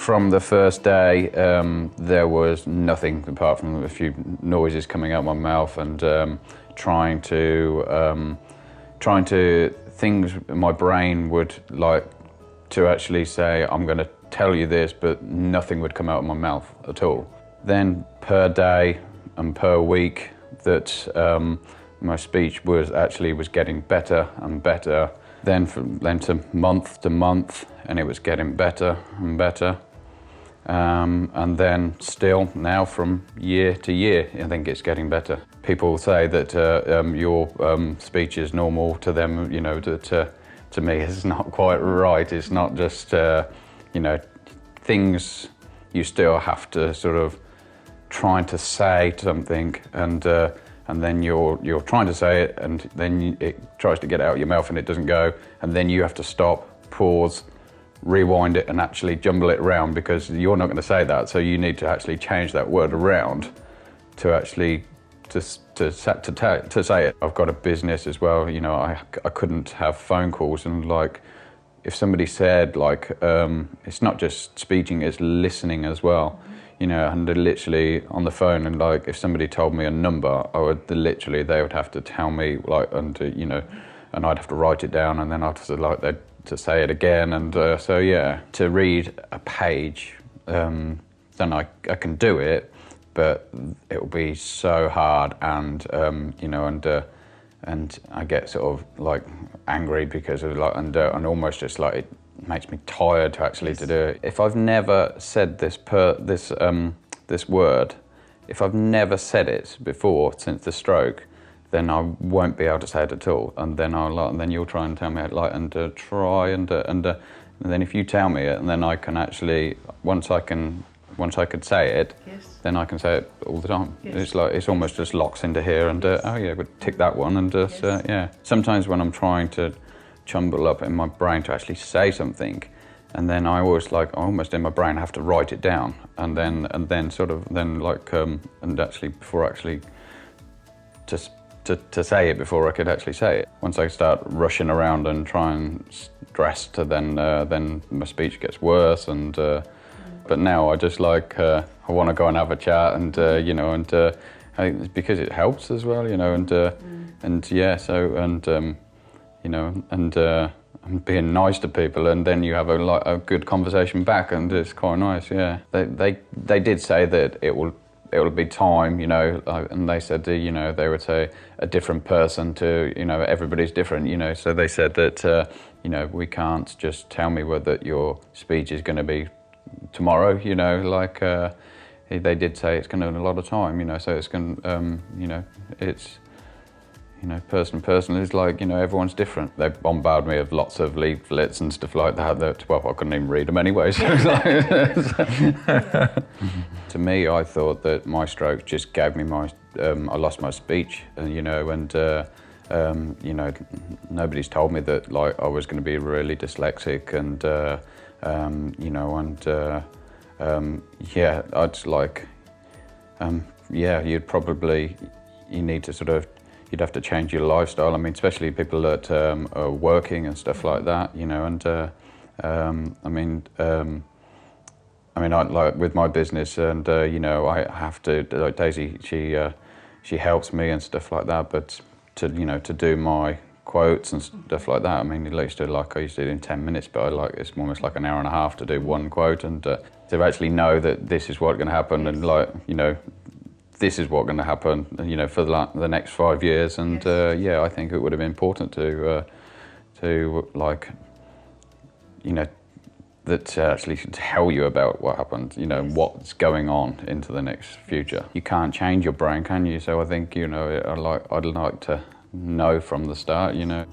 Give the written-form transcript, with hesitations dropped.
From the first day, there was nothing apart from a few noises coming out of my mouth and trying to things my brain would like to actually say, I'm going to tell you this, but nothing would come out of my mouth at all. Then per day and per week that my speech was getting better and better. Then to month, and it was getting better and better. And then still now from year to year, I think it's getting better. People say that your speech is normal to them, you know, that to me it's not quite right. It's not just, you know, things you still have to sort of trying to say something and then you're trying to say it and then it tries to get out of your mouth and it doesn't go, and then you have to stop, pause, rewind it and actually jumble it around because you're not going to say that, so you need to actually change that word around to actually to say it. I've got a business as well, you know, I couldn't have phone calls, and like if somebody said like it's not just speaking, it's listening as well. You know, and literally on the phone, and like if somebody told me a number, I would literally, they would have to tell me like, and you know, and I'd have to write it down, and then I'd have to like to say it again, and so yeah, to read a page, then I can do it, but it will be so hard, and you know, and I get sort of like angry because of like, and almost just like it makes me tired to actually to do it. If I've never said this word, if I've never said it before since the stroke, then I won't be able to say it at all. And then and then you'll try and tell me it, like, and try and then if you tell me it, and then I can actually once I could say it, yes, then I can say it all the time. Yes. It's like it's almost just locks into here, and oh yeah, we'll tick that one, and yes, yeah. Sometimes when I'm trying to jumble up in my brain to actually say something, and then I always like almost in my brain have to write it down, and then sort of then like and actually before actually just to say it before I could actually say it. Once I start rushing around and try and stress, to then my speech gets worse, and but now I just like I want to go and have a chat, and you know, and I think it's because it helps as well, you know, and yeah, so and you know, and being nice to people, and then you have a good conversation back, and it's quite nice. Yeah, they did say that it will be time, you know, and they said, you know, they would say a different person to, you know, everybody's different, you know, so they said that you know, we can't just tell me whether your speech is going to be tomorrow, you know, like they did say it's going to be a lot of time, you know, so it's going you know, it's, you know, person is like, you know, everyone's different. They bombard me with lots of leaflets and stuff like that, well, I couldn't even read them anyway. So to me, I thought that my stroke just gave me I lost my speech, you know, and you know, nobody's told me that like I was going to be really dyslexic, and you know, and yeah, I'd like, yeah, you need to sort of, you'd have to change your lifestyle. I mean, especially people that are working and stuff like that, you know, and I mean, I like with my business, and you know, I have to, like Daisy, she helps me and stuff like that, but to, you know, to do my quotes and stuff like that, I mean, I used to do it in 10 minutes, but it's almost like an hour and a half to do one quote, and to actually know that this is what's going to happen, and like, you know, this is what's going to happen, you know, for the next 5 years, and yeah, I think it would have been important to like, you know, that actually tell you about what happened, you know, what's going on into the next future. You can't change your brain, can you? So I think, you know, I'd like to know from the start, you know.